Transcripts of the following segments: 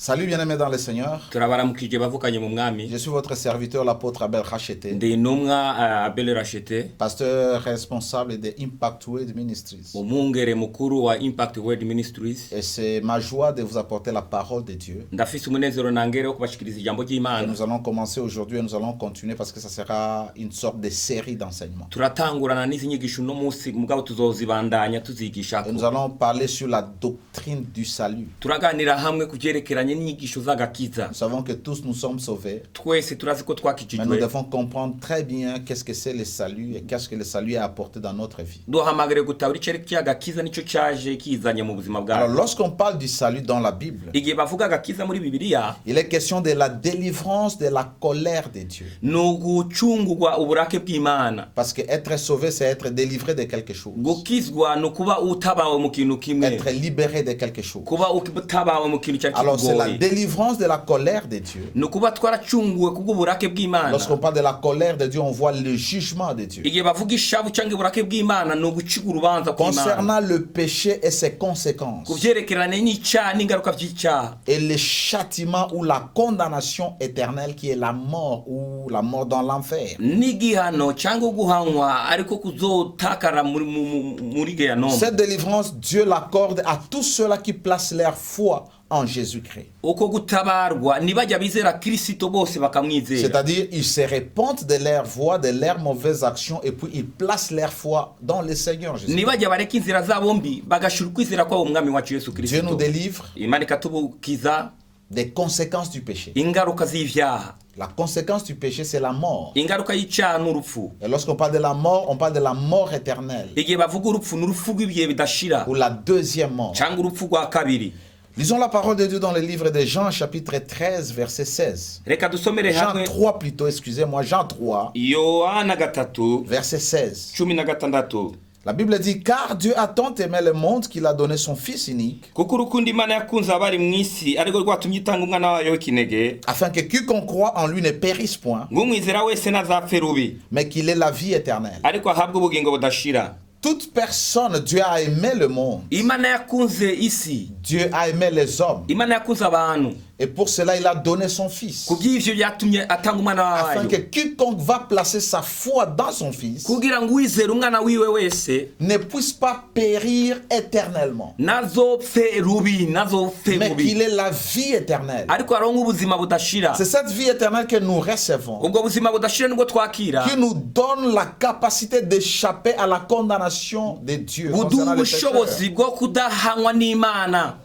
Salut bien-aimés dans le Seigneur. turabaramukije bavukanye mu mwami. Je suis votre serviteur, l'apôtre Abel Rachete, Ndi intumwa Abel Rachete, pasteur responsable de Impact Word Ministries. umwungere mukuru wa Impact Word Ministries. Et c'est ma joie de vous apporter la parole de Dieu. Ndafise umunezero nangere wo kubashikiriza ijambo Et ry'Imana. nous allons commencer aujourd'hui et nous allons continuer parce que ça sera une sorte de série d'enseignements. Turatangurana n'izi nyigisho no munsi mugabo tuzozibandanya tuzigishako. Et nous allons parler sur la doctrine du salut. Turaganira hamwe kuvyerekeranye n'inyigisho z'agakiza. Nous savons que tous nous sommes sauvés, Twese turazi ko mais nous twakijijwe. devons comprendre très bien qu'est-ce que c'est le salut et qu'est-ce que le salut a apporté dans notre vie. Duhamagare gutabura icyerekezo agakiza nico cyaje kizanye mu buzima Alors bwawe. lorsqu'on parle du salut dans la Bible, Igihe bavuga agakiza muri Bibiliya, il est question de la délivrance de la colère de Dieu. nugucungurwa uburake bw'Imana. Parce que être sauvé, c'est être délivré de quelque chose. Gukizwa no kuba utabawe mu kintu kimwe. Être libéré de quelque chose. Kuba utabawe mu kintu cyari Alors c'est la kigoye. délivrance de la colère de Dieu. No kuba twaracunguwe kubw'uburake bw'Imana. Lorsqu'on parle de la colère de Dieu, on voit le jugement de Dieu. Igihe bavuga ishavu cyangwa uburake bw'Imana no guciga urubanza kw'Imana. Concernant le péché et ses conséquences, Kuvyerekeranye n'icyaha n'ingaruka by'icyaha. et le châtiment ou la condamnation éternelle qui est la mort ou la mort dans l'enfer. N'igihano cyangwa guhanwa ariko kuzotakara muri Gehenna. Cette délivrance, Dieu l'accorde à tous ceux-là qui placent leur foi en Jésus-Christ. Uko gutabarwa nibajya bizera Kristo bose bakamwizera. C'est-à-dire, ils se répandent de leurs voies, de leurs mauvaises actions, et puis ils placent leur foi dans le Seigneur Jésus. Nibajya bareka inzira zabo mbi bagashira ukwizera kwabo mu mwami wacu Yesu Dieu nous Kristo. délivre Imana ikatubukiza des conséquences du péché. ingaruka z'ivyaha. La conséquence du péché, c'est la mort. Ingaruka y'icyaha n'urupfu. Et lorsqu'on parle de la mort, on parle de la mort éternelle, Igihe bavuga urupfu n'urupfu rw'ibihe bidashira ou la deuxième mort. cyangwa urupfu rwa kabiri. Lisons la parole de Dieu dans le livre de Jean, chapitre 13, verset 16. Reka dusomere Jean hamwe 3 plutôt, excusez-moi, Jean 3, Yohana 3 verset 16. 16. La Bible dit, car Dieu a tant aimé le monde qu'il a donné son Fils unique, Kuko urukundo Imana yakunze abari mu isi ariko rwatumye itanga umwana wayo w'ikinege afin que quiconque croit en lui ne périsse point, ng'umwizera wese ntazapfe rubi mais qu'il ait la vie éternelle. ariko ahabwe ubugingo budashira. Toute personne, Dieu a aimé le monde. Imana yakunze isi, Dieu a aimé les hommes. Imana yakunze abantu, Et pour cela, il a donné son Fils. kubw'ivyo byatumye atanga umwana Afin wayo que quiconque va placer sa foi dans son Fils kugira ngo uwizera umwana wiwe wese ne puisse pas périr éternellement, nazopfe rubi nazopfe mais qu'il rubi ait la vie éternelle. ariko aronke ubuzima budashira. C'est cette vie éternelle que nous recevons, Ubwo buzima budashira nibwo twakira qui nous donne la capacité d'échapper à la condamnation de Dieu buduha concernant les pécheurs. ubushobozi bwo kudahanwa n'Imana.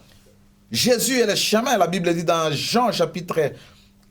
Jésus est le chemin, la Bible dit dans Jean chapitre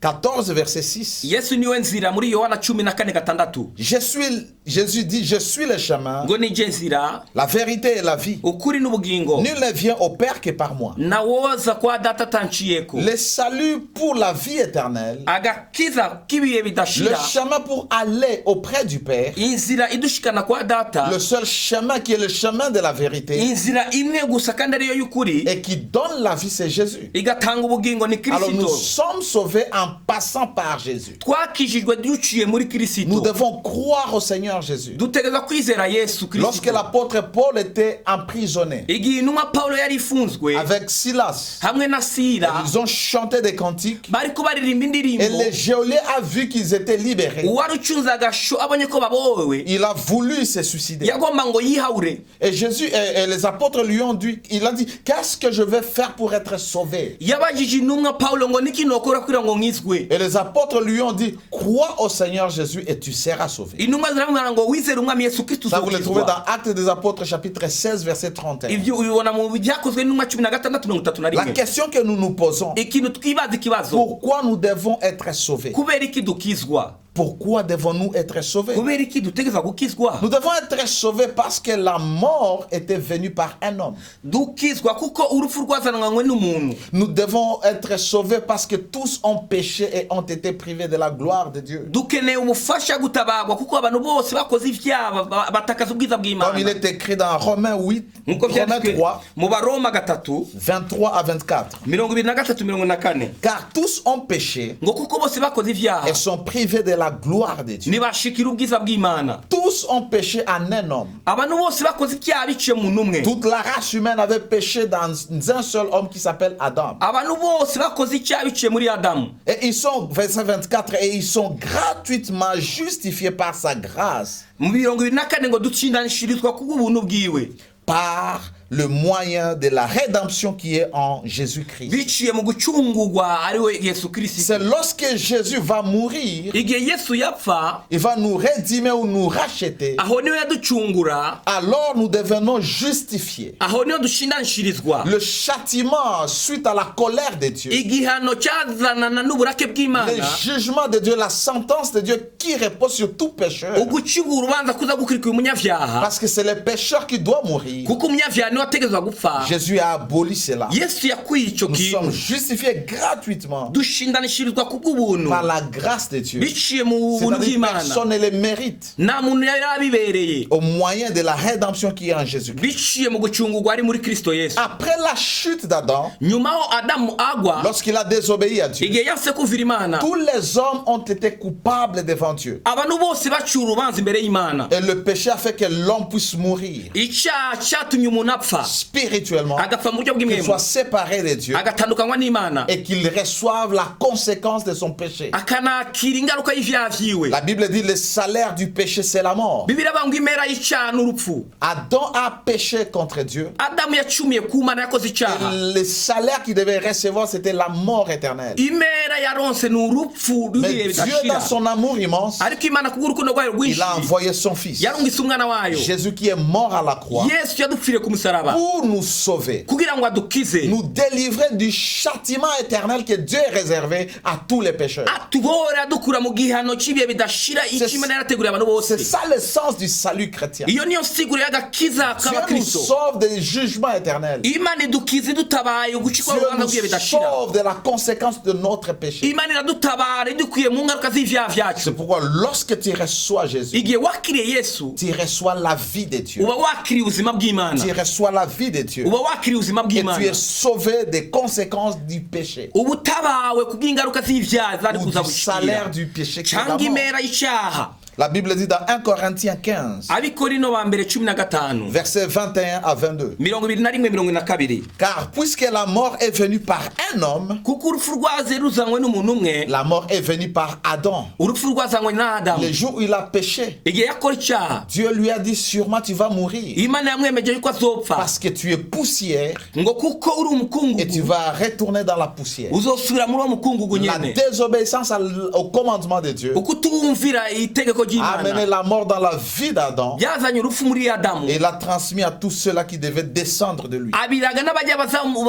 14 verset 6. Yesu niwe nzira muri Yohana 14:6. Jésus dit, je suis le chemin, Ngo nije nzira, la vérité et la vie. ukuri n'ubugingo. Nul ne vient au Père que par moi. Nawoza kwa data tanciyeko. Le salut pour la vie éternelle, Agakiza k'ibihe le bidashira. chemin pour aller auprès du Père, Inzira idushikana kwa data. le seul chemin qui est le chemin de la vérité Inzira imwe gusa kandi ariyo y'ukuri. et qui donne la vie, c'est Jésus. Igatanga ubugingo ni Alors nous Kristo. sommes sauvés en passant par Jésus. Twakijijwe duciye muri Nous Kristo. devons croire au Seigneur Jésus. Dutegereza kwizera Yesu Lorsque Kristo. l'apôtre Paul était emprisonné Igihe intumwa Pawulo yari ifunzwe avec Silas, hamwe na Sila ils ont chanté des cantiques bariko baririmba et indirimbo. le geôlier a vu qu'ils étaient libérés. Uwari ucunze agasho abonye ko babohewe Il a voulu se suicider. yagomba ngo yihaure. Et Jésus et les apôtres lui ont dit, il a dit, qu'est-ce que je vais faire pour être sauvé? Yabajije intumwa Pawulo ngo niki nokora kugira ngo nkizwe. Et les apôtres lui ont dit, crois au Seigneur Jésus et tu seras sauvé. Intumwa ziramubwira ngo wizere umwami Yesu Kristo Ça, vous le trouvez uzokizwa. dans Actes des Apôtres, chapitre 16, verset 31. Ivyo ubibona mu byakozwe n'intumwa 16:31. La question que nous nous posons, Ikintu twibaza ikibazo, pourquoi nous devons être sauvés? kubera iki dukizwa? Pourquoi devons-nous être sauvés? Kubera iki dutegerezwa gukizwa? Nous devons être sauvés parce que la mort était venue par un homme. Dukizwa kuko urupfu rwazananywe n'umuntu. Nous devons être sauvés parce que tous ont péché et ont été privés de la gloire de Dieu. Dukeneye umufasha gutabagwa kuko abantu bose bakoze ivyaha batakaza ubwiza Comme il bw'Imana. est écrit dans Romains 8, Nkuko Romains vyanditswe 3, mu Baroma 3 23 à 24. 23-24. Car tous ont péché Ngo kuko bose bakoze ivyaha et sont privés de la la gloire de Dieu. ntibashikira ubwiza bw'Imana. Tous ont péché en un homme. Abantu bose bakoze icyaha biciye mu numwe. Toute la race humaine avait péché dans un seul homme qui s'appelle Adam. Abantu bose bakoze icyaha biciye muri Adamu. Et ils sont, verset 24, et ils sont gratuitement justifiés par sa grâce. Mu 24 ngo dutsindanishirizwa kubw'ubuntu bwiwe. Par le moyen de la rédemption qui est en Jésus-Christ. Biciye mu gucungurwa ariwe Yesu Kristo. C'est lorsque Jésus va mourir, Igihe Yesu yapfa, il va nous rédimer ou nous racheter. aho niwe yaducungura, Alors nous devenons justifiés. aho niho dushindanishirizwa. Le châtiment suite à la colère de Dieu, Igihano cyazanana n'uburake le bw'Imana, jugement de Dieu, la sentence de Dieu qui repose sur tout pécheur. ugucibwa urubanza kuza gukurikira umunyavyaha, Parce que c'est le pécheur qui doit mourir. kuko umunyavyaha niwe ategerezwa gupfa. Jésus a aboli cela. Yesu yakuye ico Nous sommes kintu, justifiés gratuitement dushindanishirizwa kubw'ubuntu par la grâce de Dieu. biciye mu buntu C'est-à-dire bw'Imana. personne ne le mérite. Nta muntu yari abibereye, Au moyen de la rédemption qui est en Jésus-Christ. biciye mu gucungurwa ari muri Kristo Yesu. Après la chute d'Adam, Nyuma aho Adamu agwa, lorsqu'il a désobéi à Dieu, igihe yanse kumvira Imana, tous les hommes ont été coupables devant Dieu. abantu bose baciye urubanza imbere y'Imana. Et le péché a fait que l'homme puisse mourir Icyaha cyatumye umuntu apfa, spirituellement, agapfa mu buryo qu'il bw'imwemu, soit séparé de Dieu agatandukanywa n'Imana, et qu'il reçoive la conséquence de son péché. akanakira ingaruka y'ivyaha vyiwe. La Bible dit le salaire du péché c'est la mort. Bibiliya ivuga ngo impera y'icyaha n'urupfu. Adam a péché contre Dieu. Adamu yacumiye ku Mana, yakoze Et icyaha. le salaire qu'il devait recevoir c'était la mort éternelle. Impera yaronse ni urupfu Mais rw'ibihe Dieu bidashira. dans son amour immense, Ariko Imana kubw'urukundo rwayo il rwinshi, a envoyé son fils. yarungise umwana wayo Jésus qui est mort à la croix Yesu yadupfiriye ku musaraba pour nous sauver, kugira ngo adukize, nous délivrer du châtiment éternel que Dieu est réservé à tous les pécheurs. atubore adukura mu gihano cy'ibihe bidashira icyo Imana yarateguriye abantu C'est bose. ça le sens du salut chrétien. Iyo niyo nsiguro y'agakiza Dieu nous k'abakristo. sauve des jugements éternels. Imana idukiza idutabaye ugucikwa Dieu urubanza nous rw'ibihe bidashira. sauve de la conséquence de notre péché. Imana iradutabara idukuye mu ngaruka z'ivyaha C'est vyacu. pourquoi lorsque tu reçois Jésus, Igihe wakiriye Yesu, tu reçois la vie de Dieu. uba wakiriye ubuzima bw'Imana, Tu reçois la vie de Dieu. uba wakiriye ubuzima Et tu bw'Imana, es sauvé des conséquences du péché. uba utabawe kubw'ingaruka z'ivyaha zari Ou kuza du salaire gushikira du péché qui est la cyangwa mort. impera y'icyaha. La Bible dit dans 1 Corinthiens 15, Abikorino ba mbere 15 versets 21 à 22. 21-22. Car puisque la mort est venue par un homme, Kuko urupfu rwaze ruzanywe n'umuntu umwe, la mort est venue par Adam. urupfu rwazanywe na Adamu. Le jour où il a péché, Igihe yakora icyaha, Dieu lui a dit sûrement tu vas mourir Imana yamwemeje yuko azopfa, parce que tu es poussière ngo kuko uri et tu umukungugu vas retourner dans la poussière. uzosubira muri uwo mukungugu La nyene. désobéissance au commandement de Dieu Uko utumvira itegeko a amené ry'Imana la mort dans la vie d'Adam byazanye urupfu muri Adamu, et l'a transmis à tous ceux-là qui devaient descendre de lui. abiraga n'abajya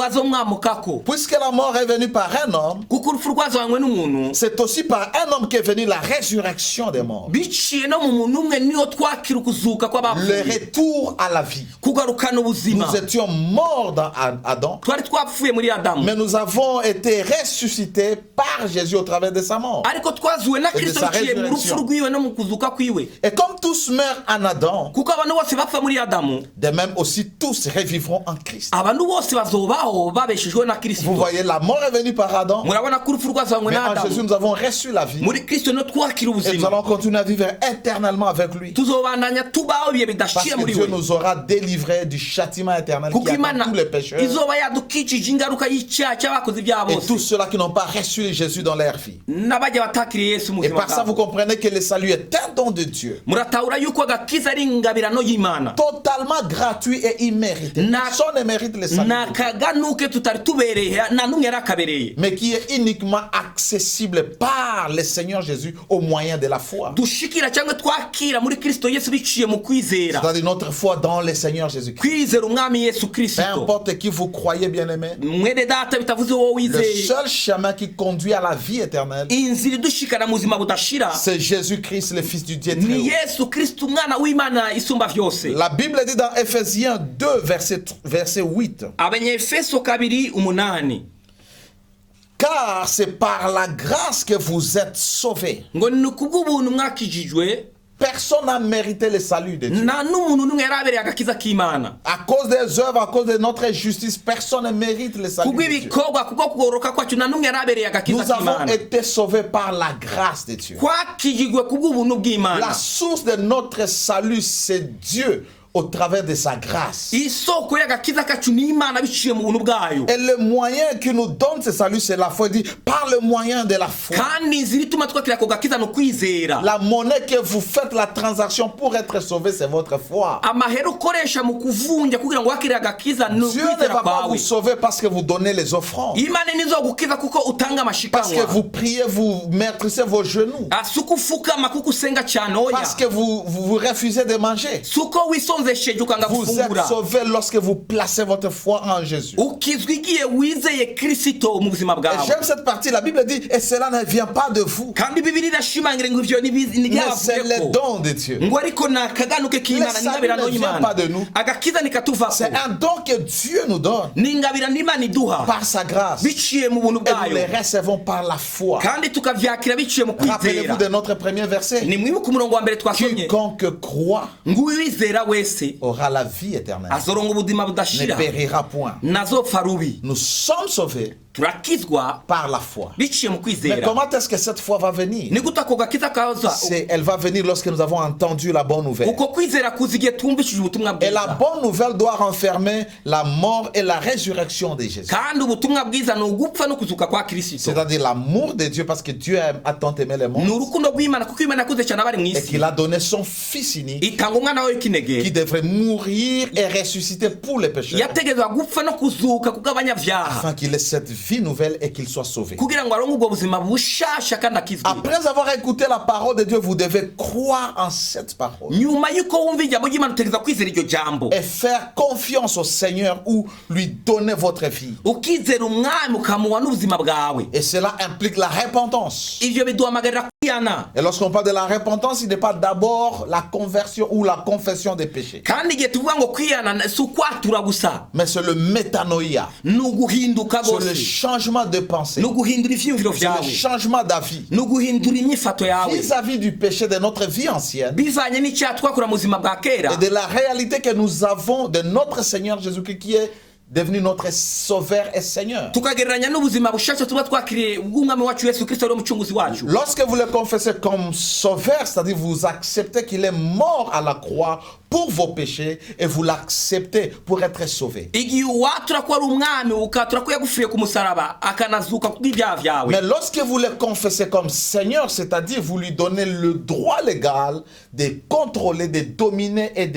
bazomwamukako. Puisque la mort est venue par un homme, Kuko urupfu rwazanywe n'umuntu, c'est aussi par un homme qu'est venue la résurrection des morts. biciye no mu muntu umwe niho twakira ukuzuka Le kw'abapfuye, retour à la vie. kugarukana ubuzima. Nous étions morts dans Adam, Twari twapfuye muri Adamu, mais nous avons été ressuscités par Jésus au travers de sa mort. ariko twazuwe na Kristo sa biciye mu résurrection. rupfu rwiwe no mu kuzuka kwiwe. Et comme tous meurent en Adam, Kuko abantu bose bapfa muri Adamu, de même aussi tous revivront en Christ. abantu bose bazobaho babeshejwe na Vous Kristo. voyez, la mort est venue par Adam, Murabona ko urupfu rwazanywe mais na en Jésus Adamu, nous avons reçu la vie muri Kristo no twakira et nous ubuzima, allons continuer à vivre éternellement avec lui. tuzobandanya tubaho ibihe Parce bidashira que muri Dieu we. nous aura délivrés du châtiment éternel Kuko qui attend Imana tous les pécheurs izoba yadukijije ingaruka y'icyaha cy'abakoze ibyaha et tous bose ceux-là qui n'ont pas reçu Jésus dans leur vie. n'abajya batakiriye Yesu mu Et buzima par ça, vous bwabo. comprenez que le salut est un don de Dieu, Muratahura yuko agakiza ari ingabirano y'Imana, totalement gratuit et immérité. Personne ne mérite le salut, nakaganuke tutari tubereye nta n'umwe yari akabereye, mais qui est uniquement accessible par le Seigneur Jésus au moyen de la foi. dushikira cyangwa twakira muri Kristo Yesu biciye mu kwizera, C'est-à-dire notre foi dans le Seigneur Jésus-Christ. kwizera umwami Yesu Peu Kristo. importe qui vous croyez, bien-aimés, Mwene data bitavuze wowe le wizeye, seul chemin qui conduit à la vie éternelle, inzira idushikana mu buzima budashira c'est Jésus-Christ, le Fils du Dieu très ni haut. Yesu Kristo umwana w'Imana isumba vyose. La Bible dit dans Ephésiens 2, verset 8, Abanyefeso 2:8, car c'est par la grâce que vous êtes sauvés ngo ni kubw'ubuntu mwakijijwe personne n'a mérité le salut de Dieu. nta n'umuntu n'umwe yari abereye agakiza k'imana À cause des œuvres, à cause de notre justice, personne ne mérite le salut de Dieu. kubw'ibikorwa kubwo kugororoka kwacu nta n'umwe yari abereye agakiza Nous avons k'imana été sauvés par la grâce de Dieu. twakijijwe kubw'ubuntu La bw'imana source de notre salut, c'est Dieu au travers de sa grâce. isoko y'agakiza kacu ni imana biciye mu buntu bwayo Et le moyen qui nous donne ce salut, c'est la foi. Il dit, par le moyen de la foi. kandi inzira ituma twakira ako gakiza ni ukwizera La monnaie que vous faites la transaction pour être sauvé, c'est votre foi. amahera ukoresha mu kuvunja kugira ngo wakire agakiza ni Dieu ne ukwizera va pas kwawe vous sauver parce que vous donnez les offrandes. imana nizogukiza kuko utanga Parce que amashikanwa vous priez, vous maîtrisez vos genoux. si uko ufukama kuko usenga cyane oya Parce que vous refusez de manger. si uko wisonzesheje ukanga Vous êtes gufungura sauvé lorsque vous placez votre foi en Jésus. ukizwa igihe wizeye kirisito mu buzima Et bwawe j'aime cette partie, la Bible dit, et cela ne vient pas de vous, kandi bibiri irashimangira ngo ivyo mais c'est le ntibyabavuyeko don de Dieu. ngo ariko ni akaganuke k'imana Le ni ingabirano salut ne vient pas y'imana de nous. agakiza nikatuvako C'est un don que Dieu nous donne ni ingabirano imana iduha par sa grâce. biciye mu buntu Et nous bwayo les recevons par la foi. kandi tukavyakira biciye mu Rappelez-vous kwizera de notre premier verset. ni mwibuka umurongo wa mbere twasomye Quiconque croit ngo uwizera wese aura la vie éternelle, azoronga ubuzima ne budashira périra point. nazopfa rubi Nous sommes sauvés turakizwa par la foi. biciye mu Mais kwizera comment est-ce que cette foi va venir? ni gute ako gakiza kaza Elle va venir lorsque nous avons entendu la bonne nouvelle. uko kwizera kuza igihe twumvishije ubutumwa Et la bwiza bonne nouvelle doit renfermer la mort et la résurrection de Jésus. kandi ubutumwa bwiza ni ugupfa no kuzuka kwa kirisito C'est-à-dire l'amour de Dieu, parce que Dieu a tant aimé le ni monde urukundo rw'imana kuko imana yakuze cyane abari mu et isi qu'il a donné son Fils unique itanga umwana wawe qui w'ikinege devrait mourir et ressusciter pour les pécheurs, yategerezwa gupfa no kuzuka kubw'abanyabyaha afin qu'il ait cette vie nouvelle et qu'il soit sauvé. kugira ngo aronke ubwo buzima bushasha kandi akizwe Après avoir écouté la parole de Dieu, vous devez croire en cette parole nyuma y'uko wumva ijambo ry'imana utegereza kwizera iryo jambo et faire confiance au Seigneur ou lui donner votre vie. ukizera umwami ukamuha n'ubuzima bwawe Et cela implique la repentance. ivyo biduhamagarira kwihana Et lorsqu'on parle de la repentance, il n'est pas d'abord la conversion ou la confession des péchés, kandi igihe tuvuga ngo kwihana si ukwatura gusa mais c'est le métanoïa, ni uguhinduka c'est le gose changement de pensée, ni uguhindura ivyiyumviro c'est le vyawe changement d'avis ni uguhindura inyifato yawe vis-à-vis du péché de notre vie ancienne bivanye n'icyaha twakora mu buzima bwa kera et de la réalité que nous avons de notre Seigneur Jésus-Christ qui est devenu notre sauveur et Seigneur. tukagereranya n'ubuzima bushasha tuba twakiriye bw'umwami wacu yesu kristo ari umucunguzi wacu Lorsque vous le confessez comme sauveur, c'est-à-dire vous acceptez qu'il est mort à la croix pour vos péchés et vous l'acceptez pour être sauvé. igihe watura ko ari umwami ukatura ko yagupfiriye ku musaraba akanazuka kubw'ibyaha vyawe Mais lorsque vous le confessez comme Seigneur, c'est-à-dire vous lui donnez le droit légal de contrôler, de dominer et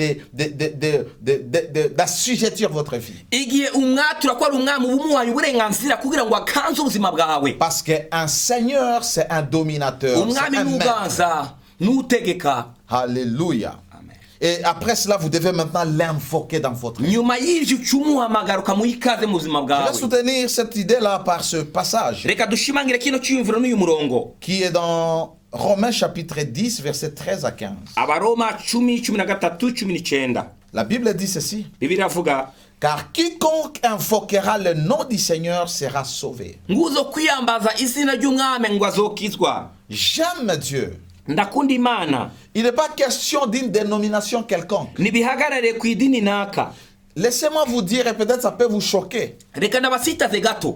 d'assujettir votre vie. igihe umwatura ko ari umwami uba umuhaye uburenganzira kugira ngo akanze ubuzima bwawe Parce qu'un Seigneur, c'est un dominateur, c'est umwami un maître. n'uganza n'utegeka Alléluia. Amen. Et après cela, vous devez maintenant l'invoquer dans votre vie. nyuma y'ivyo ucumuhamagara ukamuha ikaze mu buzima Je bwawe vais soutenir cette idée-là par ce passage reka dushimangire kino cyiyumviro n'uyu murongo qui est dans Romains chapitre 10, versets 13 à 15. abaroma 10:13-19 La Bible dit ceci. bibiliya avuga Car quiconque invoquera le nom du Seigneur sera sauvé. nguzo kwiyambaza izina ry'umwami ngo azokizwa J'aime Dieu. ndakunda imana Il n'est pas question d'une dénomination quelconque. ntibihagarare ku idini naka Laissez-moi vous dire, et peut-être ça peut vous choquer. reka ndabasitaze gato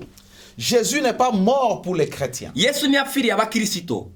Jésus n'est pas mort pour les chrétiens. yesu ntiyapfiriye abakirisito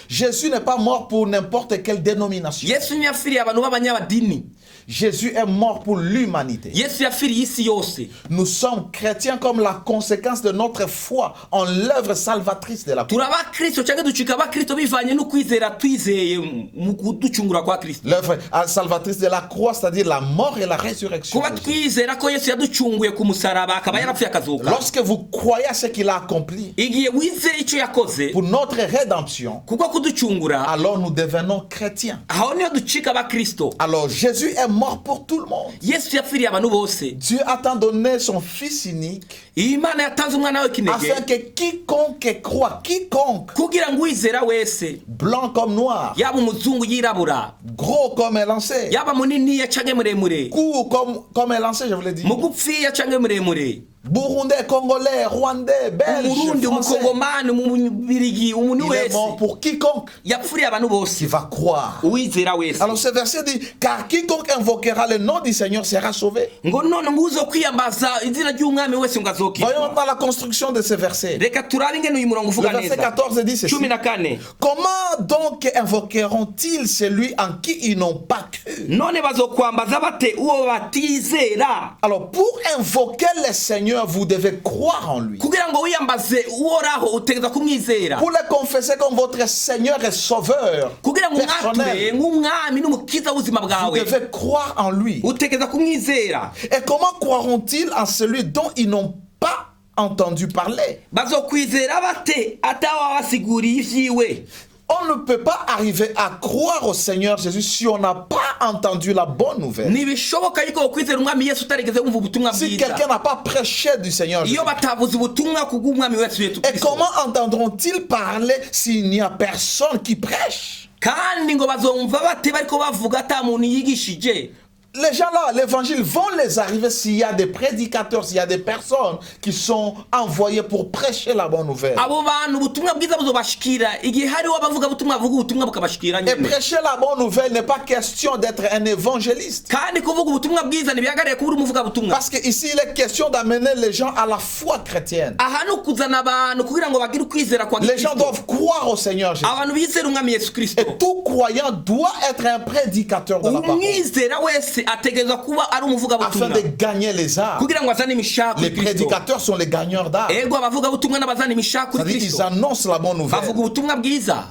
Jésus n'est pas mort pour n'importe quelle dénomination. yesu ntiyapfiriye abantu b'abanyabadini Jésus est mort pour l'humanité. yesu yapfiriye isi yose Nous sommes chrétiens comme la conséquence de notre foi en l'œuvre salvatrice de la croix. turi abakristo cyangwa ducika abakristo bivanye n'ukwizera twizeye mu kuducungura kwa kristo L'œuvre salvatrice de la croix, c'est-à-dire la mort et la résurrection. kuba de Jésus. twizera ko yesu yaducunguye ku musaraba akaba yarapfuye akazuka Lorsque vous croyez à ce qu'il a accompli igihe wizeye icyo yakoze pour notre rédemption, kuko kuducungura alors nous devenons chrétiens. aho niyo ducika abakristo Alors Jésus est mort pour tout le monde. yesu yapfiriye abantu bose Dieu a tant donné son Fils unique imana yatanze umwana we kinege afin que quiconque croit, quiconque, kugira ngo uwizera wese blanc comme noir, yaba umuzungu yirabura gros comme élancé, yaba muniniya canke muremure court comme élancé, je vous l'ai dit, mugufiya canke muremure Burundais, Congolais, Rwandais, Belges, umurundi Français. umukongomani umubirigi umuntu Il est mort wese pour quiconque yapfuriye abantu bose qui va croire. uwizera wese Alors ce verset dit, car quiconque invoquera le nom du Seigneur sera sauvé. ngo none nguzo kwiyambaza izina ry'umwami wese ngo Voyons azokizwa maintenant la construction de ce verset. reka turabe ingene uyu murongo Le uvuga verset neza 14 dit ceci. 14 Comment donc invoqueront-ils celui en qui ils n'ont pas cru? none bazokwambaza bate uwo batizera Alors pour invoquer le Seigneur, vous devez croire en lui. kugira ngo wiyambaze uhoraho utegereza kumwizera Pour le confesser comme votre Seigneur et Sauveur kugira ngo umwature personnel, nk'umwami n'umukiza w'ubuzima vous bwawe devez croire en lui. utegereza kumwizera Et comment croiront-ils en celui dont ils n'ont pas entendu parler? bazokwizera bate atawabasiguriye ivyiwe On ne peut pas arriver à croire au Seigneur Jésus si on n'a pas entendu la bonne nouvelle. ntibishoboka yuko wokwizera umwami yesu utarigeze wumva ubutumwa Si bwiza quelqu'un n'a pas prêché du Seigneur Jésus. iyo batavuze ubutumwa kubw'umwami wesu yesu Et kristo comment entendront-ils parler s'il n'y a personne qui prêche? kandi ngo bazumva bate bariko bavuga ata muntu yigishije Les gens là, l'évangile vont les arriver s'il y a des prédicateurs, s'il y a des personnes qui sont envoyées pour prêcher la bonne nouvelle. abo bantu ubutumwa bwiza buzobashikira igihe hariho abavuga butumwa bavuga ubutumwa bukabashikira Et nyene prêcher la bonne nouvelle n'est pas question d'être un évangéliste. kandi kuvuga ubutumwa bwiza ntibihagarariye kuba uri umuvuga butumwa Parce qu'ici, il est question d'amener les gens à la foi chrétienne. aha ni ukuzana abantu kugira ngo bagire ukwizera kwa Les gens Kristo doivent croire au Seigneur Jésus. abantu bizera umwami yesu kristo Et tout croyant doit être un prédicateur de la parole umwizera wese ategerezwa kuba ari umuvuga afin butumwa de gagner les âmes. kugira ngo azane imishaka Les kuri kristo prédicateurs sont les gagneurs d'âmes. ego abavuga butumwa n'abazana imishaka kuri C'est-à-dire qu'ils kristo annoncent la bonne bavuga nouvelle. ubutumwa bwiza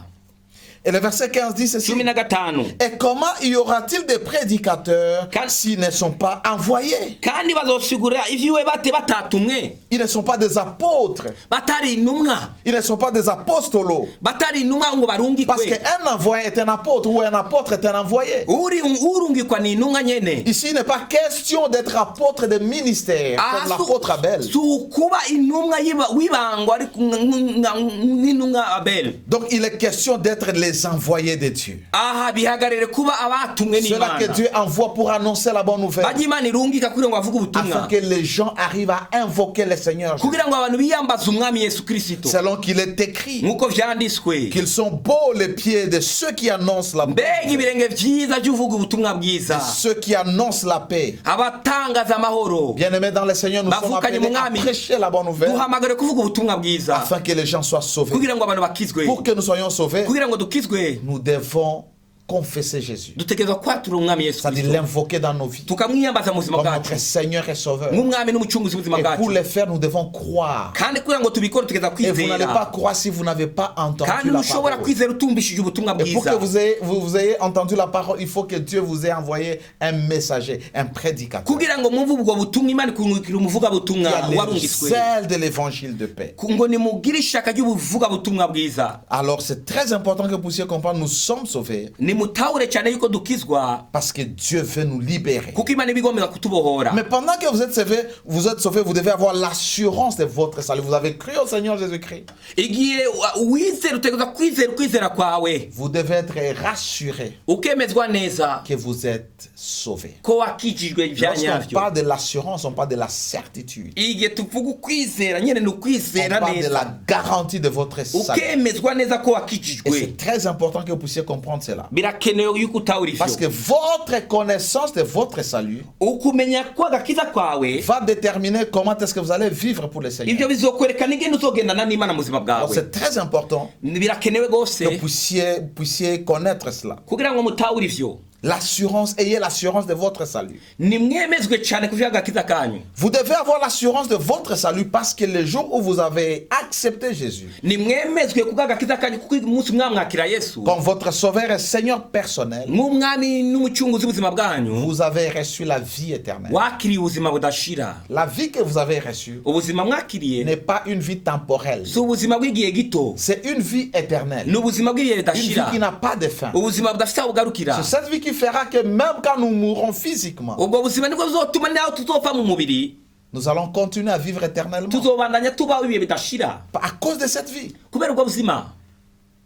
Et le verset 15 dit ceci. 15 Et comment y aura-t-il des prédicateurs Quand- s'ils ne sont pas envoyés? kandi bazosigura ivyiwe bate batatumwe Ils ne sont pas des apôtres. batari intumwa Ils ne sont pas des apostolos. batari intumwa ngo Parce barungikwe qu'un envoyé est un apôtre ou un apôtre est un envoyé. urungikwa ni intumwa nyene Ici, il n'est pas question d'être apôtre de ministère comme l'apôtre Abel. si ukuba intumwa wibangwa ariko n'intumwa abel Donc, il est question d'être les envoyés de Dieu. aha bihagarire kuba abatumwe Cela que n'imana Dieu envoie pour annoncer la bonne nouvelle. bajya imana irungika kugira ngo bavuge Afin ubutumwa que les gens arrivent à invoquer le Seigneur Jésus. kugira ngo abantu biyambaze umwami yesu kristo Selon qu'il est écrit nk'uko vyanditswe qu'ils sont beaux les pieds de ceux qui annoncent la bonne mbega nouvelle, ibirenge vyiza vy'uvuga ubutumwa bwiza ceux qui annoncent la paix. abatangaza amahoro Bien-aimés dans le Seigneur, nous sommes Bavukanye appelés à umwami. prêcher la bonne nouvelle duhamagare kuvuga ubutumwa bwiza afin que les gens soient sauvés. kugira ngo abantu bakizwe Pour que nous soyons sauvés, kugira ngo dukizwe nous devons confesser Jésus. dutegerezwa kwatura umwami yesu C'est-à-dire kristo l'invoquer dans nos vies tukamwiyambaza mu buzima comme bwacu notre Seigneur et Sauveur. nk'umwami n'umucunguzi w'ubuzima Et pour bwacu le faire, nous devons croire. kandi kugira ngo tubikore tutegereza Et vous n'allez pas kwizera croire si vous n'avez pas entendu kandi la ntushobora parole. kwizera utumvishije ubutumwa Et pour que bwiza vous ayez entendu la parole, il faut que Dieu vous ait envoyé un messager, un prédicateur. kugira ngo mwumve ubwo butumwa imana ikurungikira umuvuga Qui butumwa a le warungiswe zèle de l'évangile de paix. ngo nimugire ishaka ry'ubuvuga butumwa bwiza Alors c'est très important que vous puissiez comprendre, nous sommes sauvés nimutahure cyane yuko dukizwa parce que Dieu veut nous libérer. kuko imana iba igomba kutubohora Mais pendant que vous êtes sauvés, vous devez avoir l'assurance de votre salut. Vous avez cru au Seigneur Jésus-Christ. igihe wizera utegereza kwizera ukwizera kwawe Vous devez être rassuré ukemezwa neza que vous êtes sauvé. ko wakijijwe ibya Lorsqu'on nyavyo parle de l'assurance, on parle de la certitude. igihe tuvuga ukwizera nyene ni On ukwizera parle de la neza garantie de votre salut. ukemezwa neza ko Et wakijijwe c'est très important que vous puissiez comprendre cela. birakenewe yuko utahura Parce que ivyo votre connaissance de votre salut ukumenya ko agakiza kwawe va déterminer comment est-ce que vous allez vivre pour le Seigneur. ivyo bizokwerekana ingene uzogendana n'imana mu buzima Alors bwawe c'est très important birakenewe gose que vous puissiez connaître cela. kugira ngo mutahure ivyo L'assurance, ayez l'assurance de votre salut. nimwemezwe cyane ku vy'agakiza kanyu Vous devez avoir l'assurance de votre salut parce que le jour où vous avez accepté Jésus nimwemezwe ku bw'agakiza kanyu kuko umunsi mwamwakira yesu comme votre sauveur et Seigneur personnel, nk'umwami n'umucunguzi w'ubuzima bwanyu vous avez reçu la vie éternelle. wakiriye ubuzima budashira La vie que vous avez reçue ubuzima mwakiriye n'est pas une vie temporelle. si ubuzima bw'igihe gito C'est une vie éternelle. ni ubuzima bw'igihe Une vie ridashira qui n'a pas de fin. ubuzima budafite aho bugarukira C'est cette vie qui fera que même quand nous mourrons physiquement, ubwo buzima nibwo buzotuma naho tuzopfa mu mubiri nous allons continuer à vivre éternellement. tuzobandanya tubaho ibihe bidashira À cause de cette vie. kubera ubwo buzima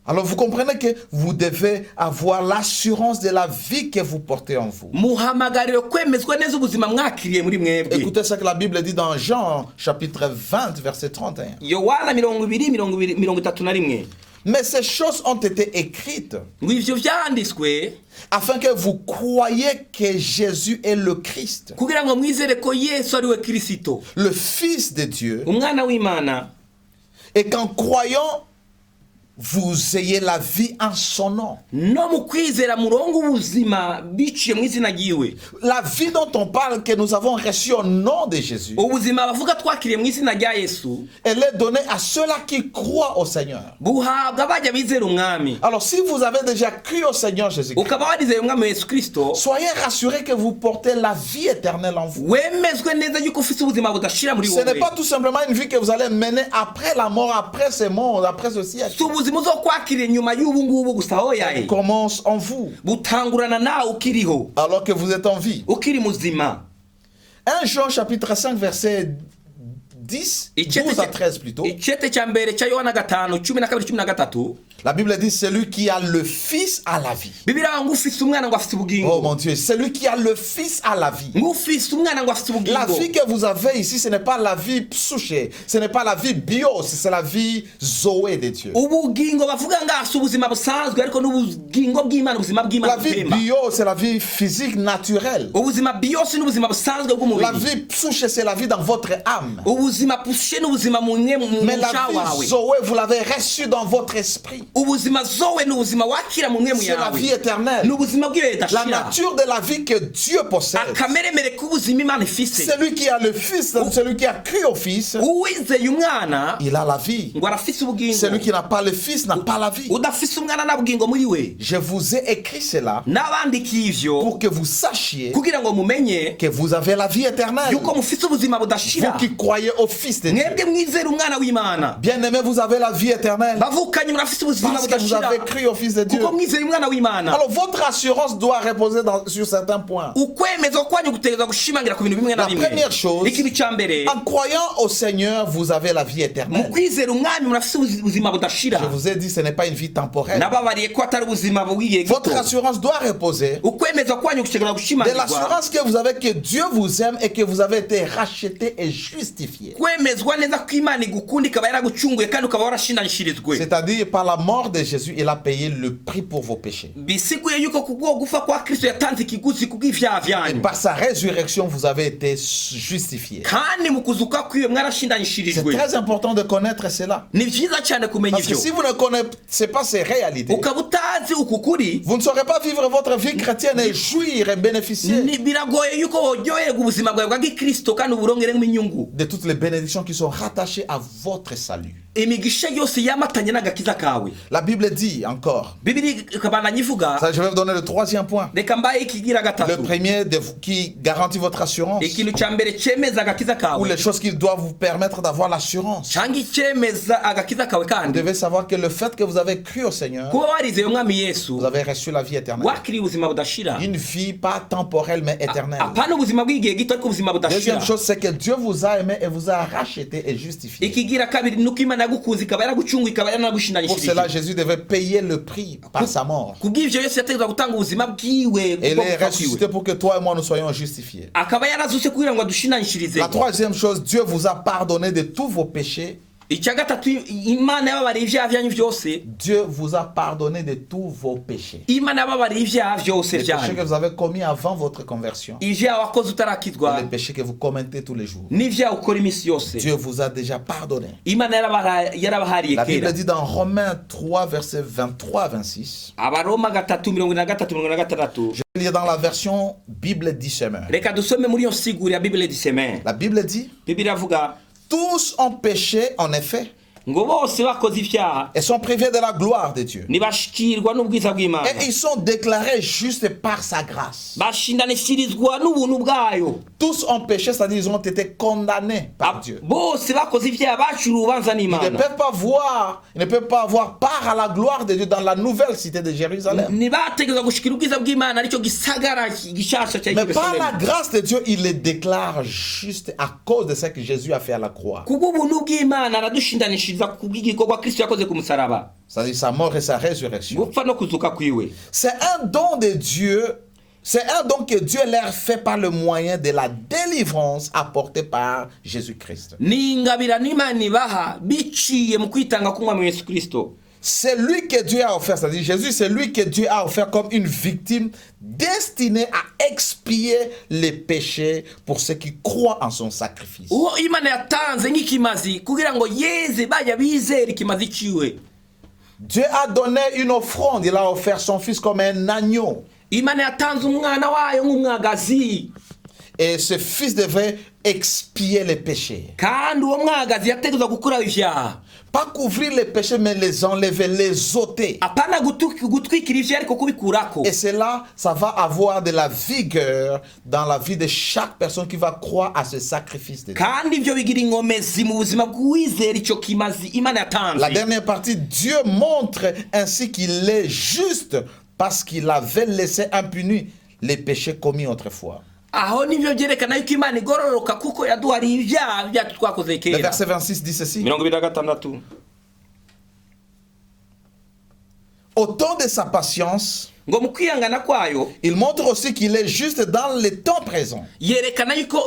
Alors vous comprenez que vous devez avoir l'assurance de la vie que vous portez en vous. muhamagarire kwemezwa neza ubuzima mwakiriye muri mwebwe. Écoutez ce que la Bible dit dans Jean chapitre 20 verset 31. Yohana 20:31. Mais ces choses ont été écrites Ngo ivyo vyanditswe afin que vous croyiez que Jésus est le Christ, kugira ngo mwizere ko Yesu ari we Kristo, le Fils de Dieu, umwana w'Imana, et qu'en croyant, vous ayez la vie en son nom. no mu kwizera murongo ubuzima biciye mu izina ryiwe. La vie dont on parle, que nous avons reçue au nom de Jésus, Ubuzima bavuga twakiriye mu izina rya Yesu elle est donnée à ceux-là qui croient au Seigneur. buhabwa bajya bizera umwami. Alors si vous avez déjà cru au Seigneur Jésus-Christ, Ukaba warizeye umwami Yesu Kristo, soyez rassurés que vous portez la vie éternelle en vous. wemezwe neza yuko ufite ubuzima budashira muri Ce n'est wowe. pas tout simplement une vie que vous allez mener après la mort, après ce monde, après ce siècle. Si ubuzima uzokwakira nyuma y'ubu ngubu gusa hoyaye, Commence en vous, butangurana nawe ukiriho, alors que vous êtes en vie. ukiri muzima. 1 Jean chapitre 5 verset 10, 12 à 13 plutôt. Icete cya mbere cya Yohana 5:12-13. La Bible dit celui qui a le Fils a la vie. Bibiliya ngo ufise umwana ngo afite Oh ubugingo. mon Dieu, celui qui a le Fils a la vie. Ngo ufise umwana ngo afite La ubugingo. vie que vous avez ici, ce n'est pas la vie psuché, ce n'est pas la vie bios, c'est la vie zoé de Dieu. Ubugingo bavuga ngo si ubuzima busanzwe ariko n'ubugingo bw'Imana, ubuzima La bw'Imana vie butemba. bio, c'est la vie physique naturelle. Ubuzima biyose n'ubuzima busanzwe La bw'umubiri. vie psuché, c'est la vie dans votre âme. Ubuzima pushe n'ubuzima mu Mais la musha vie wawe. zoé, vous l'avez reçue dans votre esprit. Ubuzima zowe n'ubuzima wakira mu mwemu C'est la vie yawe. éternelle. N'ubuzima bw'iyo La idashira. nature de la vie que Dieu possède. Akameremere k'ubuzima Imana ifise. Celui qui a le Fils, celui qui a cru au Fils, Uwizeye umwana il a la vie. ngo arafise ubugingo. Celui qui n'a pas le Fils n'a pas la vie. Udafise umwana nta bugingo muri we. Je vous ai écrit cela N'abandikiye ivyo pour que vous sachiez kugira ngo mumenye que vous avez la vie éternelle. yuko mufise ubuzima Vous budashira. qui croyez au Fils de Dieu. Mwebwe mwizera umwana w'Imana. Bien-aimés, vous avez la vie éternelle Bavukanye murafise ubuzima parce que vous budashira. avez cru au Fils de Dieu. Kuko mwizeye umwana w'Imana. Alors votre assurance doit reposer sur certains points. Ukwemeza kwanyu gutegereza gushimangira ku bintu bimwe na La bimwe. première chose, Ikintu cya mbere, en croyant au Seigneur, vous avez la vie mu éternelle. kwizera umwami murafise ubuzima budashira. Je vous ai dit, ce n'est pas une vie temporaire. Nababariye ko atari ubuzima bw'igihe gito. Votre assurance doit reposer Ukwemeza kwanyu gutegereza de gushimangirwa. l'assurance que vous avez que Dieu vous aime et que vous avez été racheté et justifié. Kwemezwa neza ko Imana igukunda ikaba yaragucunguye kandi ukaba warashinganishirizwe. C'est-à-dire, par la mort de Jésus, il a payé le prix pour vos péchés. Bisiguye yuko kubwo gufa kwa Kristo yatanze ikiguzi kubw'ivyaha Et vyanyu. par sa résurrection, vous avez été justifié. Kandi mu kuzuka kwiwe C'est mwarashinganishirijwe. très important de connaître cela. Ni vyiza cyane kumenya Parce que ivyo. si vous ne connaissez pas ces réalités, Ukaba utazi uku kuri, vous ne saurez pas vivre votre vie chrétienne et jouir et bénéficier ni biragoye yuko woryoherwa ubuzima bwawe bwa gikristo kandi uburongeremo inyungu. de toutes les bénédictions qui sont rattachées à votre salut. Imigisha yose yamatanye n'agakiza kawe. La Bible dit encore, Bibiri ikabandanya ivuga, ça, je vais vous donner le troisième point. reka mbaye ikigira Le gatatu. premier qui garantit votre assurance, Ikintu cya mbere cemeza agakiza ou kawe les choses qui doivent vous permettre d'avoir l'assurance. cyangwa icemeza agakiza kawe Vous kandi devez savoir que le fait que vous avez cru au Seigneur, kuba warizeye umwami Yesu vous avez reçu la vie éternelle. wakiriye ubuzima budashira. Une vie pas temporelle mais éternelle. Apana ubuzima bw'igihe gito ariko ubuzima budashira. Deuxième chose, c'est que Dieu vous a aimé et vous a racheté et justifié. Ikigira kabiri nuko Imana yagukunze ikaba yaragucunguye ikaba Pour cela, yaranagushinganishirije. Jésus devait payer le prix par sa mort. Kubw'ivyo Yesu yategetswe gutanga ubuzima bwiwe Et il bwo est gupfa kwiwe. ressuscité pour que toi et moi nous soyons justifiés. Akaba yarazutse kugira ngo adushinganishirize. La troisième chose, Dieu vous a pardonné de tous vos péchés. Icya gatatu, Imana yababariye ibyaha byanyu byose. Dieu vous a pardonné de tous vos péchés. Imana yababariye ibyaha byose Les péchés que byanyu. vous avez commis avant votre conversion. Ibyaha wakoze Et utarakizwa les péchés que vous commettez tous les jours. n'ibyaha ukora iminsi yose. Dieu vous a déjà pardonné. Imana yarabahariye La Bible kera. dit dans Romains 3, versets 23 à 26. Abaroma 3:23-26. Je vais lire dans la version Bible du Semeur. Reka dusome muri iyo nsiguro ya Bible diseme. La Bible dit, Bibiliya avuga tous ont péché en effet ngo bose bakoze ibyaha et sont privés de la gloire de Dieu. ntibashikirwa n'ubwiza bw'Imana. Et ils sont déclarés justes par sa grâce. Bashinganishirizwa n'ubuntu bwayo. Tous ont péché, c'est-à-dire ils ont été condamnés par Dieu. Bose bakoze ibyaha baciriwe urubanza Ils ne n'Imana. peuvent pas voir, ils ne peuvent pas avoir part part à la gloire de Dieu dans la nouvelle cité de Jérusalem. ntibategerezwa gushikira ubwiza bw'Imana aricyo gisagara gishasha cya Mais par la Yerusalemu. grâce de Dieu, il les déclare juste à cause de ce que Jésus a fait à la croix. kubw'ubuntu bw'Imana aradushindanishiriza kubw'igikorwa Kristo yakoze ku musaraba, C'est-à-dire sa mort et sa résurrection. gupfa no kuzuka kwiwe. C'est un don de Dieu. C'est un don que Dieu leur fait par le moyen de la délivrance apportée par Jésus-Christ. Ni ingabira n'Imana ibaha biciye mu kwitanga k'Umwami Yesu Kristo. C'est lui que Dieu a offert, c'est-à-dire Jésus, c'est lui que Dieu a offert comme une victime destinée à expier les péchés pour ceux qui croient en son sacrifice. Uwo Imana yatanze nk'ikimazi kugira ngo yeze bajya bizera ikimazi ciwe. Dieu a donné une offrande, il a offert son fils comme un agneau. Imana yatanze umwana wayo nk'umwagazi, Et ce fils devait expier les péchés. kandi uwo mwagazi yategerezwa gukura ivyaha, Pas couvrir les péchés, mais les enlever, les ôter. apana gutwikira ivyaha ariko kubikurako. Et cela, ça va avoir de la vigueur dans la vie de chaque personne qui va croire à ce sacrifice de Dieu. kandi ivyo bigira inkomezi mu buzima bw'uwizera ico kimazi Imana yatanze. La dernière partie, Dieu montre ainsi qu'il est juste parce qu'il avait laissé impunis les péchés commis autrefois. Aho nivyo vyerekana yuko Imana igororoka kuko yaduhariye ivyaha byacu twakoze Le kera. verset 26 dit ceci. 26. Au temps de sa patience, Ngo mu kwihangana kwayo il montre aussi qu'il est juste dans le temps présent. yerekana yuko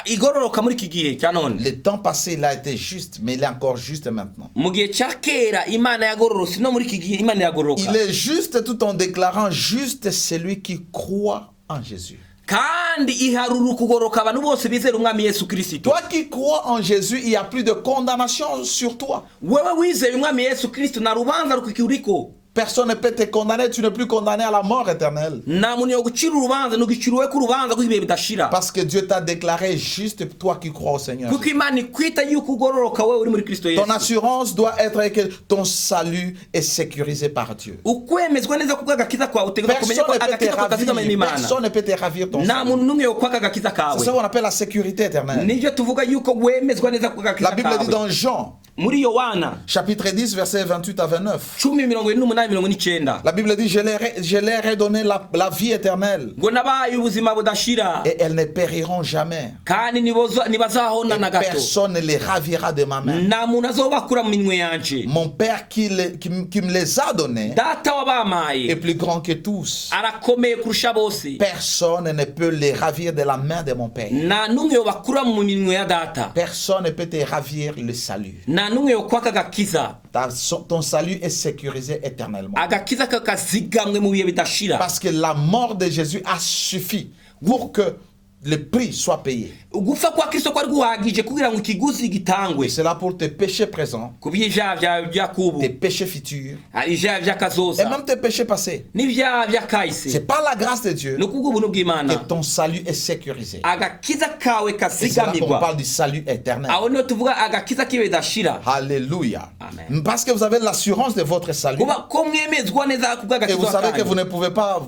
igororoka muri iki gihe cya none. Le temps passé, il a été juste, mais il est encore juste maintenant. Mu gihe cya kera Imana yagororotse, no muri iki gihe Imana yagororoka. Il est juste tout en déclarant juste celui qui croit en Jésus. kandi iharura ukugoroka abantu bose bizera Umwami Yesu Kristo. Toi qui crois en Jésus, il n'y a plus de condamnation sur toi. Wewe wizeye Umwami Yesu Kristo na rubanza rukikiriko. Personne ne peut te condamner, tu n'es plus condamné à la mort éternelle. Nta muntu yo gucira urubanza ntugiciriwe ku rubanza rw'ibihe bidashira. Parce que Dieu t'a déclaré juste, toi qui crois au Seigneur. Kuko Imana ikwita yuko ugororoka wewe uri muri Kristo Yesu. Ton assurance doit être que ton salut est sécurisé par Dieu. Ukwemezwa neza kubw'agakiza kwawe utegeka kumenya ko agakiza ko kazigama n'Imana. Personne ne peut te ravir ton Nta salut. muntu n'umwe yo kwaka agakiza kawe. C'est ce qu'on appelle la sécurité éternelle. Nivyo tuvuga yuko wemezwa neza kubw'agakiza La Bible dit kawe. dans Jean, Muri Yohana chapitre 10, versets 28 à 29. 10:28-29. La Bible dit, je leur ai donné la vie éternelle. Ngo nabaye ubuzima budashira Et elles ne périront jamais. kandi ntibazahona na Et gato. personne ne les ravira de ma main. Nta muntu azobakura mu minwe yanje. Mon Père qui me les a donnés Data est wabamaye plus grand que tous. arakomeye kurusha bose. Personne ne peut les ravir de la main de mon Père. Nta n'umwe yobakura mu minwe ya data. Personne ne peut te ravir le salut. Nta n'umwe yokwaka agakiza. Ton salut est sécurisé éternellement. Agakiza kakazigamwe mu bihe bidashira. Parce que la mort de Jésus a suffi pour que le prix soit payé. Gupfa kwa Kristo kwari guhagije kugira ngo ikiguzi gitangwe. C'est là pour tes péchés présents, Kubw'ivyaha vya kubu, tes péchés futurs ivyaha et vy'akazoza, même tes péchés passés. n'ivyaha vy'akahise. C'est par la grâce de Dieu Ni kubw'ubuntu bw'Imana. que ton salut est sécurisé. Agakiza kawe Et c'est là qu'on kazigamirwa. parle du salut éternel. Aho niho tuvuga agakiza kibe bidashira. Alléluia. Amen. Parce que vous avez l'assurance de votre salut. Kuba ko mwemezwa neza Et kubw'agakiza vous savez que kawe. vous ne pouvez pas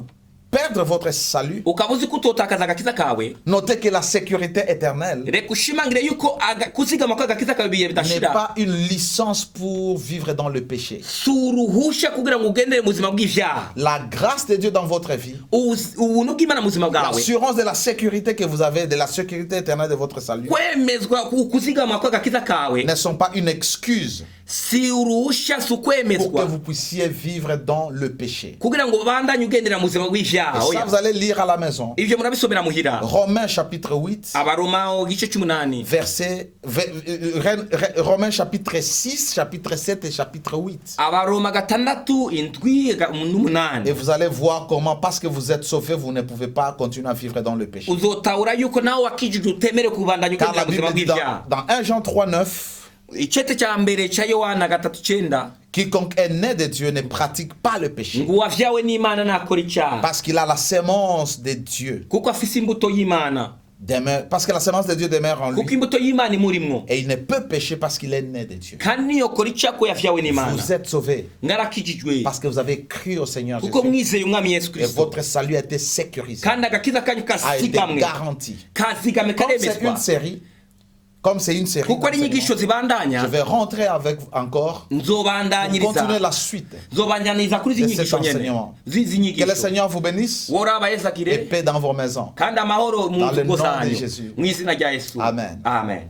perdre votre salut. Ukaba uzi ko utotakaza agakiza kawe. Notez que la sécurité éternelle Reka ushimangire yuko kuzigama kw'agakiza kawe bihe n'est bidashira. pas une licence pour vivre dans le péché. Si uruhusha kugira ngo ugendere mu buzima bw'ivyaha. La grâce de Dieu dans votre vie, Ubuntu bw'Imana mu buzima bwawe. l'assurance de la sécurité que vous avez, de la sécurité éternelle de votre salut, Kwemezwa kuzigama kw'agakiza kawe. ne sont pas une excuse Si uruhusha si pour que ukwemezwa vous puissiez vivre dans le péché. kugira ngo bandanye ugendera mu buzima Et bw'ivyaha. ça, Oya. vous allez lire à la maison. Ivyo murabisomera muhira. Romains chapitre 8, Abaroma igice c'umunani. Romains chapitre 6, chapitre 7 et chapitre 8. Abaroma 6, 7 n'umunani. Et vous allez voir comment, parce que vous êtes sauvés, vous ne pouvez pas continuer à vivre dans le péché. Uzotahura yuko nawe wakijije utemere kubandanya Car ugendera la mu buzima Bible dit bw'ivyaha. dans 1 Jean 3, 9, Icete ca mbere ca Yohana 3:9 quiconque est né de Dieu ne pratique pas le péché. ngo uwavyawe n'Imana ntakora icyaha Parce qu'il a la sémence de Dieu. kuko afise imbuto y'Imana. Parce que la sémence de Dieu demeure en Kuko lui. imbuto y'Imana imurimwo. Et il ne peut pécher parce qu'il est né de Dieu. Kandi niyokora icyaha ko yavyawe n'Imana. Vous êtes sauvés Ngarakijijwe parce que vous avez cru au Seigneur kuko Jésus. mwizeye Umwami Yesu Et Kristo. votre salut a été sécurisé, Kandi agakiza kanyu a été kazigamwe. garanti. Kazigame Comme c'est karemezwa. une série, comme c'est une série kuko ari inyigisho d'enseignements, zibandanya je vais rentrer avec vous encore pour nzobandanyiriza continuer la suite. nzobandaniriza kuri de cet zinyigisho nyene enseignement. zizi Que le nyigisho Seigneur vous bénisse woraba et yezakire paix dans vos maisons. kandi amahoro mu Dans le ngo nom de zanyu Jésus. mu izina rya Yesu Amen. amen